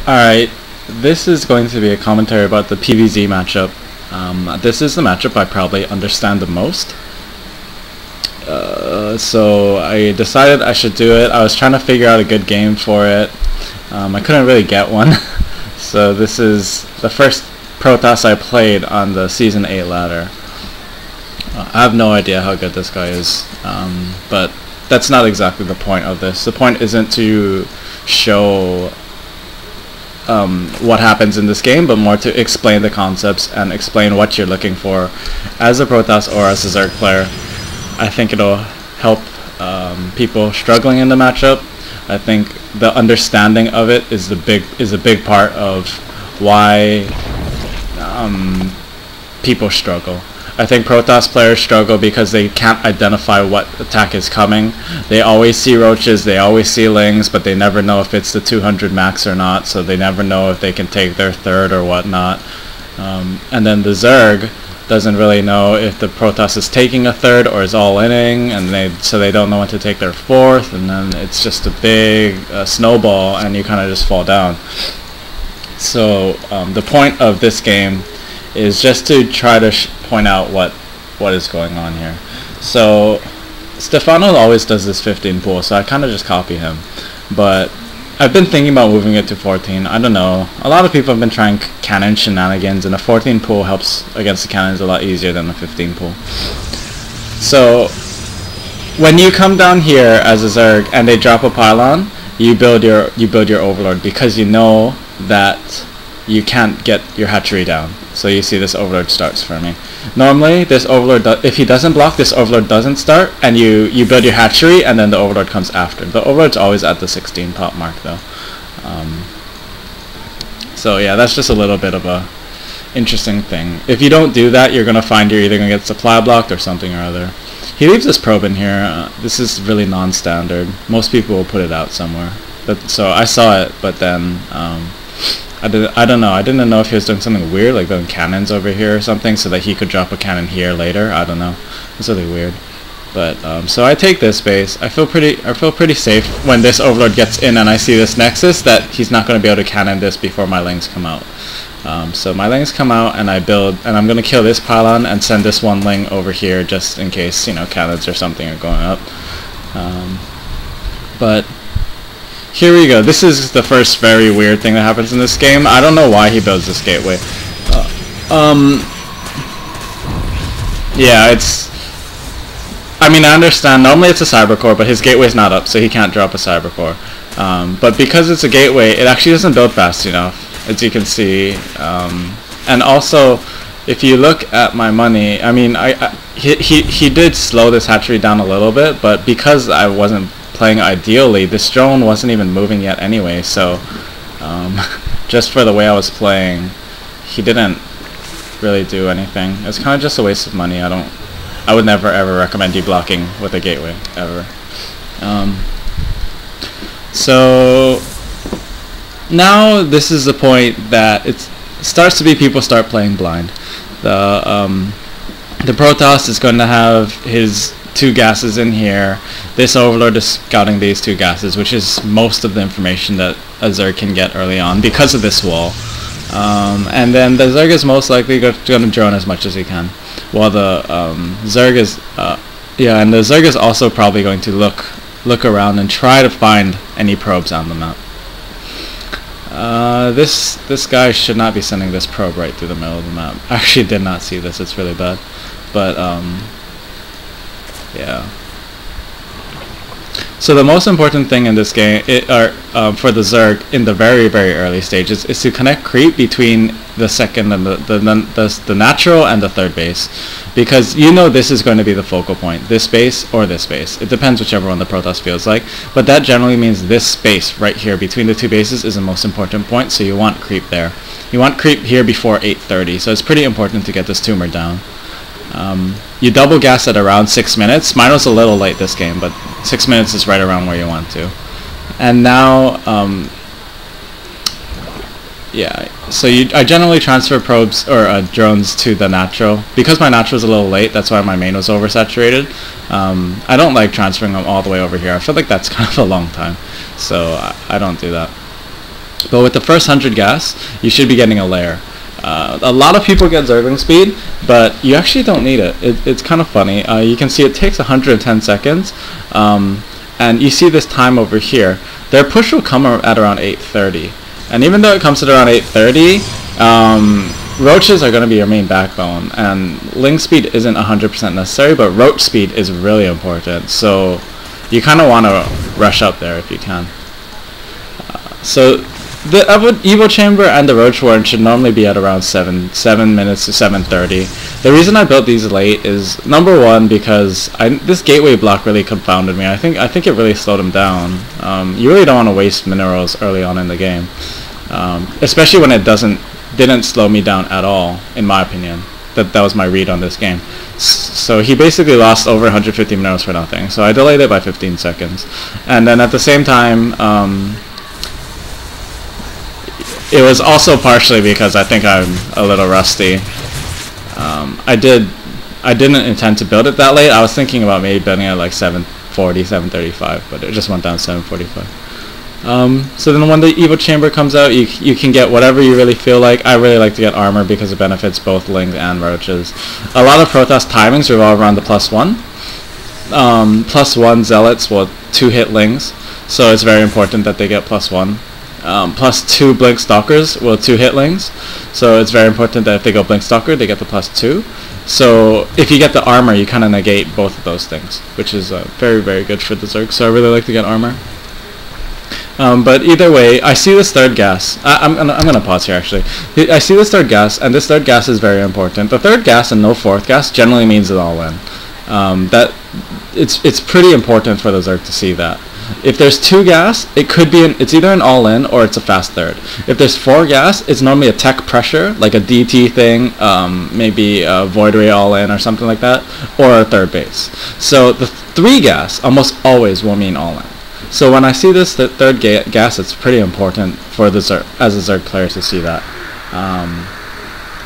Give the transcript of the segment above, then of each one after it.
Alright, this is going to be a commentary about the PvZ matchup. This is the matchup I probably understand the most. So I decided I should do it. I was trying to figure out a good game for it. I couldn't really get one. So this is the first Protoss I played on the Season 8 ladder. I have no idea how good this guy is, but that's not exactly the point of this. The point isn't to show what happens in this game, but more to explain the concepts and explain what you're looking for as a Protoss or as a Zerg player. I think it'll help people struggling in the matchup. I think the understanding of it is a big part of why people struggle. I think Protoss players struggle because they can't identify what attack is coming. They always see roaches, they always see lings, but they never know if it's the 200 max or not, so they never know if they can take their third or whatnot. And then the Zerg doesn't really know if the Protoss is taking a third or is all-inning, and so they don't know when to take their fourth, and then it's just a big snowball and you kind of just fall down. So the point of this game is just to try to point out what is going on here. So Stefano always does this 15 pool, so I kind of just copy him. But I've been thinking about moving it to 14. I don't know. A lot of people have been trying cannon shenanigans, and a 14 pool helps against the cannons a lot easier than a 15 pool. So when you come down here as a Zerg and they drop a pylon, you build your Overlord, because you know that you can't get your hatchery down. So you see this Overlord starts for me. Normally this Overlord, if he doesn't block, this Overlord doesn't start, and you build your hatchery and then the Overlord comes after. The Overlord's always at the 16 pop mark though. So yeah, that's just a little bit of a interesting thing. If you don't do that, you're gonna find you're either gonna get supply blocked or something or other. He leaves this probe in here. This is really non-standard. Most people will put it out somewhere. So I saw it, but then I don't know. I didn't know if he was doing something weird, like building cannons over here or something, so that he could drop a cannon here later. I don't know. It's really weird. But so I take this base. I feel pretty safe when this Overlord gets in and I see this Nexus that he's not going to be able to cannon this before my lings come out. So my lings come out and I build, and I'm going to kill this pylon and send this one ling over here just in case, you know, cannons or something are going up. But here we go. This is the first very weird thing that happens in this game. I don't know why he builds this gateway. Yeah, I mean, I understand. Normally it's a cyber core, but his gateway's not up, so he can't drop a cyber core. But because it's a gateway, it actually doesn't build fast enough, as you can see. And also, if you look at my money, I mean, he did slow this hatchery down a little bit, but because I wasn't playing ideally, this drone wasn't even moving yet anyway, so just for the way I was playing, he didn't really do anything. It was kind of just a waste of money. I would never ever recommend you blocking with a gateway, ever. So now this is the point that it starts to be people start playing blind. The Protoss is going to have his 2 gases in here. This Overlord is scouting these 2 gases, which is most of the information that a Zerg can get early on because of this wall. And then the Zerg is most likely going to drone as much as he can, while the Zerg is and the Zerg is also probably going to look around and try to find any probes on the map. This guy should not be sending this probe right through the middle of the map. I actually did not see this. It's really bad, but yeah. So the most important thing in this game, for the Zerg in the very early stages, is to connect creep between the second and the natural and the third base, because you know this is going to be the focal point, this base or this base. It depends whichever one the Protoss feels like, but that generally means this space right here between the 2 bases is the most important point. So you want creep there. You want creep here before 8:30. So it's pretty important to get this tumor down. You double gas at around 6 minutes. Mine was a little late this game, but 6 minutes is right around where you want to. And now, yeah, so I generally transfer probes or drones to the natural. Because my natural was a little late, that's why my main was oversaturated. I don't like transferring them all the way over here. I feel like that's kind of a long time, so I don't do that. But with the first 100 gas, you should be getting a layer. A lot of people get Zergling speed, but you actually don't need it. It's kind of funny. You can see it takes 110 seconds, and you see this time over here. Their push will come at around 8:30, and even though it comes at around 8:30, roaches are going to be your main backbone, and Ling speed isn't 100% necessary, but roach speed is really important. So you kind of want to rush up there if you can. So the Evo Chamber and the Roach Warren should normally be at around 7 minutes to 7:30. The reason I built these late is, number one, because this gateway block really confounded me. I think it really slowed him down. You really don't want to waste minerals early on in the game, especially when it didn't slow me down at all, in my opinion. That was my read on this game. So he basically lost over 150 minerals for nothing. So I delayed it by 15 seconds, and then at the same time, it was also partially because I think I'm a little rusty. I didn't intend to build it that late. I was thinking about maybe building it at like 7:40, 7:35, but it just went down 7:45. So then when the Evo Chamber comes out, you can get whatever you really feel like. I really like to get armor because it benefits both Lings and Roaches. A lot of Protoss timings revolve around the +1. +1 Zealots will 2-hit Lings, so it's very important that they get +1. +2 Blink Stalkers will 2-hit Lings, so it's very important that if they go Blink Stalker, they get the +2. So if you get the armor, you kind of negate both of those things, which is very, very good for the Zerg. So I really like to get armor. But either way, I see this third gas. I'm gonna pause here actually. I see this third gas, and this third gas is very important. The third gas and no fourth gas generally means an all-in. It's pretty important for the Zerg to see that. If there's 2 gas, it's either an all-in or it's a fast third. If there's 4 gas, it's normally a tech pressure, like a DT thing, maybe a Void Ray all-in or something like that, or a third base. So the 3 gas almost always will mean all-in. So when I see this third gas, it's pretty important for the Zerg, as a Zerg player, to see that.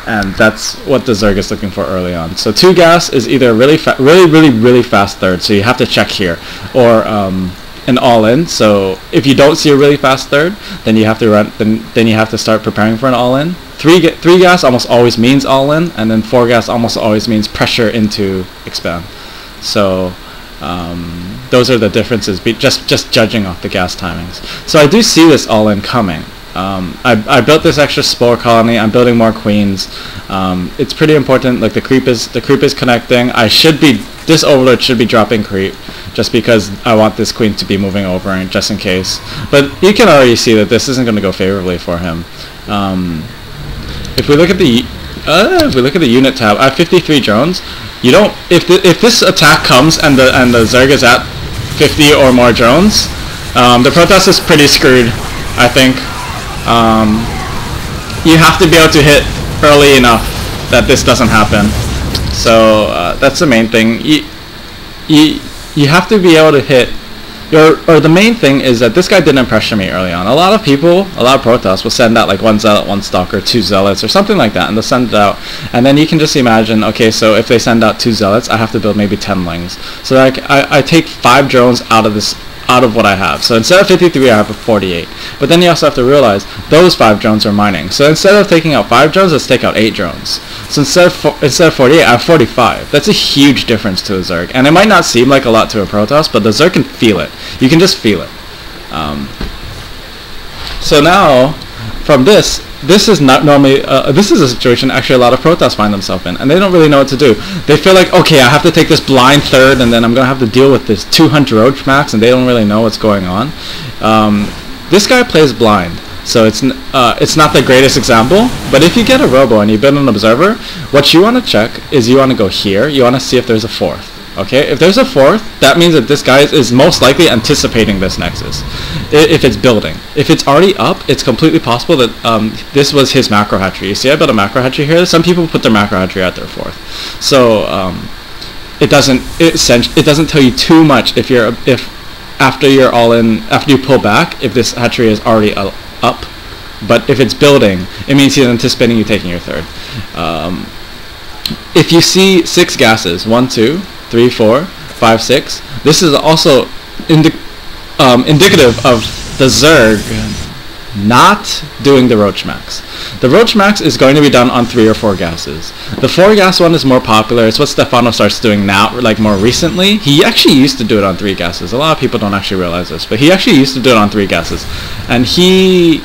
And that's what the Zerg is looking for early on. So 2 gas is either a really fast third, so you have to check here, or an all-in. So if you don't see a really fast third, then you have to run. Then you have to start preparing for an all-in. 3 gas almost always means all-in, and then 4 gas almost always means pressure into expand. So those are the differences, just judging off the gas timings. So I do see this all-in coming. I built this extra spore colony. I'm building more queens. It's pretty important. Like the creep is connecting. This overlord should be dropping creep, just because I want this queen to be moving over, and just in case. But you can already see that this isn't going to go favorably for him. If we look at the unit tab, I have 53 drones. You don't. If this attack comes and the Zerg is at 50 or more drones, the Protoss is pretty screwed, I think. You have to be able to hit early enough that this doesn't happen. So that's the main thing. You have to be able to hit. Or the main thing is that this guy didn't pressure me early on. A lot of Protoss will send out like 1 Zealot, 1 Stalker, 2 Zealots, or something like that, and they'll send it out. And then you can just imagine, okay, so if they send out 2 Zealots, I have to build maybe 10 Lings. So like I take 5 drones out of what I have. So instead of 53, I have a 48. But then you also have to realize those 5 drones are mining. So instead of taking out 5 drones, let's take out 8 drones. So instead of 48, I have 45. That's a huge difference to a Zerg. And it might not seem like a lot to a Protoss, but the Zerg can feel it. You can just feel it. So now, from this is not normally, this is a situation actually a lot of Protoss find themselves in, and they don't really know what to do. They feel like, okay, I have to take this blind third, and then I'm going to have to deal with this 200 roach max, and they don't really know what's going on. This guy plays blind, so it's not the greatest example, but if you get a robo and you build an observer, what you want to check is you want to go here, you want to see if there's a 4th. Okay, if there's a 4th, that means that this guy is most likely anticipating this nexus. If it's building. If it's already up, it's completely possible that this was his macro hatchery. You see I built a macro hatchery here? Some people put their macro hatchery at their 4th. So it doesn't tell you too much if after you're all in, after you pull back, if this hatchery is already up. But if it's building, it means he's anticipating you taking your 3rd. If you see 6 gases, 1, 2, 3, 4, 5, 6. This is also indicative of the Zerg not doing the Roach Max. The Roach Max is going to be done on 3 or 4 gases. The 4 gas one is more popular. It's what Stefano starts doing now, like more recently. He actually used to do it on 3 gases. A lot of people don't actually realize this, but he actually used to do it on 3 gases. And he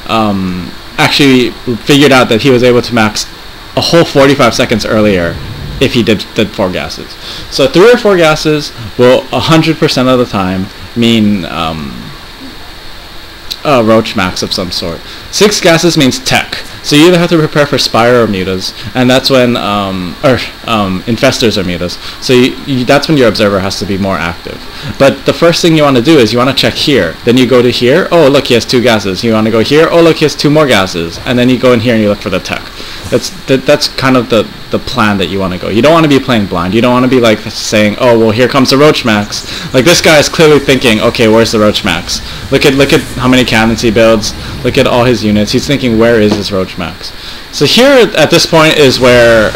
actually figured out that he was able to max a whole 45 seconds earlier if he did 4 gases. So 3 or 4 gases will 100% of the time mean a Roach Max of some sort. 6 gases means tech. So you either have to prepare for Spire or Mutas, and that's when, Infestors or Mutas. So that's when your Observer has to be more active. But the first thing you want to do is you want to check here. Then you go to here, oh look, he has 2 gases. You want to go here, oh look, he has 2 more gases. And then you go in here and you look for the tech. That's kind of the plan that you want to go. You don't want to be playing blind. You don't want to be like saying, oh well, here comes the Roach Max. Like this guy is clearly thinking, okay, where's the Roach Max? Look at how many cannons he builds. Look at all his units. He's thinking, where is his Roach Max? So here at this point is where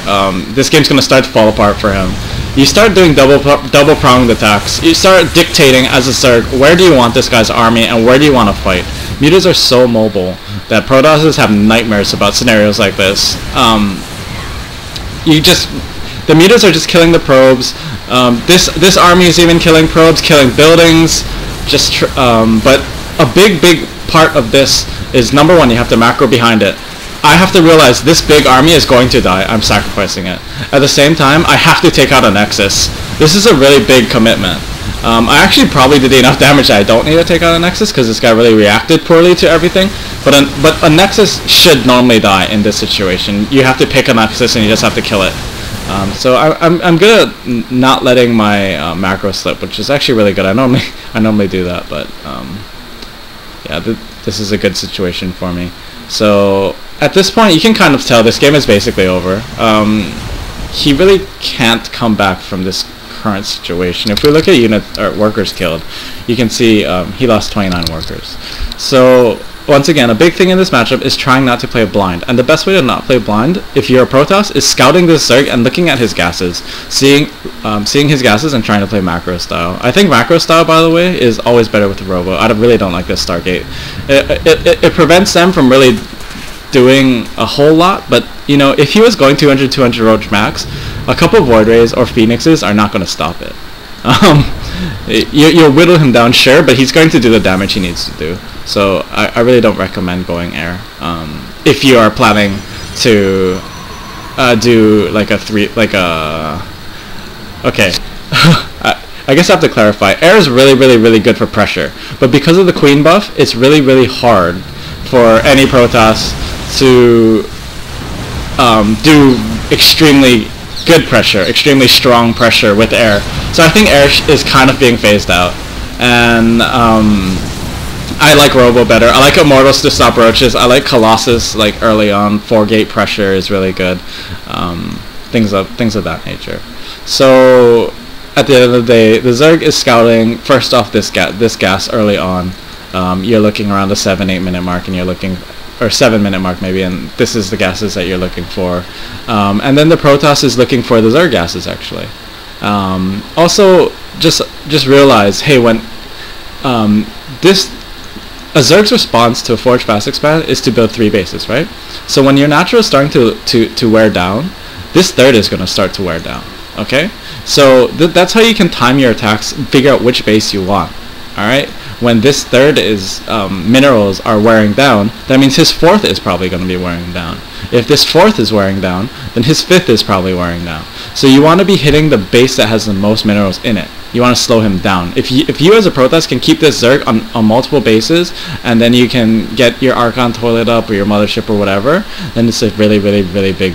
this game's going to start to fall apart for him. You start doing double pronged attacks. You start dictating as a Zerg, where do you want this guy's army and where do you want to fight? Mutas are so mobile that Protosses have nightmares about scenarios like this. The Mutas are just killing the probes. This army is even killing probes, killing buildings. But a big part of this is, number one, you have to macro behind it. I have to realize this big army is going to die. I'm sacrificing it. At the same time, I have to take out a Nexus. This is a really big commitment. I actually probably did enough damage that I don't need to take out a Nexus because this guy really reacted poorly to everything. But a Nexus should normally die in this situation. You have to pick a Nexus and you just have to kill it. So I'm good at not letting my macro slip, which is actually really good. I normally do that, but yeah, this is a good situation for me. So at this point, you can kind of tell this game is basically over. He really can't come back from this current situation. If we look at workers killed, you can see he lost 29 workers. So once again, a big thing in this matchup is trying not to play blind. And the best way to not play blind, if you're a Protoss, is scouting this Zerg and looking at his gases, seeing his gases and trying to play macro style. I think macro style, by the way, is always better with the Robo. I really don't like this Stargate. It prevents them from really doing a whole lot, but you know, if he was going 200 Roach Max, a couple of Void Rays or Phoenixes are not going to stop it. You'll whittle him down, sure, but he's going to do the damage he needs to do. So I really don't recommend going air if you are planning to do like okay. I guess I have to clarify. Air is really good for pressure, but because of the Queen buff, it's really hard for any Protoss to do extremely good pressure, extremely strong pressure with air. So I think air is kind of being phased out, and I like Robo better. I like Immortals to stop roaches. I like Colossus like early on. 4-gate pressure is really good. Things of that nature. So at the end of the day, the Zerg is scouting first off this gas early on. You're looking around the 7-8 minute mark, and you're looking, or 7 minute mark maybe, and this is the gases that you're looking for. And then the Protoss is looking for the Zerg gases actually. Also, just realize, hey, when a Zerg's response to a Forge Fast Expand is to build 3 bases, right? So when your natural is starting to wear down, this third is going to start to wear down. Okay, so that's how you can time your attacks and figure out which base you want. All right, when this third is minerals are wearing down, that means his 4th is probably going to be wearing down. If this 4th is wearing down, then his 5th is probably wearing down. So you want to be hitting the base that has the most minerals in it. You want to slow him down. If you as a Protoss can keep this Zerg on multiple bases, and then you can get your Archon toilet up or your mothership or whatever, then it's a really big.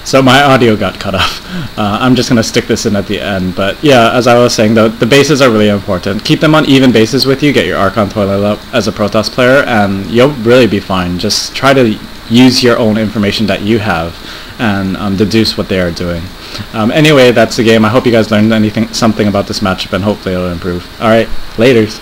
So my audio got cut off. I'm just going to stick this in at the end. But yeah, as I was saying, the bases are really important. Keep them on even bases with you. Get your Archon toilet up as a Protoss player, and you'll really be fine. Just try to use your own information that you have and deduce what they are doing. Anyway, that's the game. I hope you guys learned something about this matchup, and hopefully it'll improve. Alright, laters.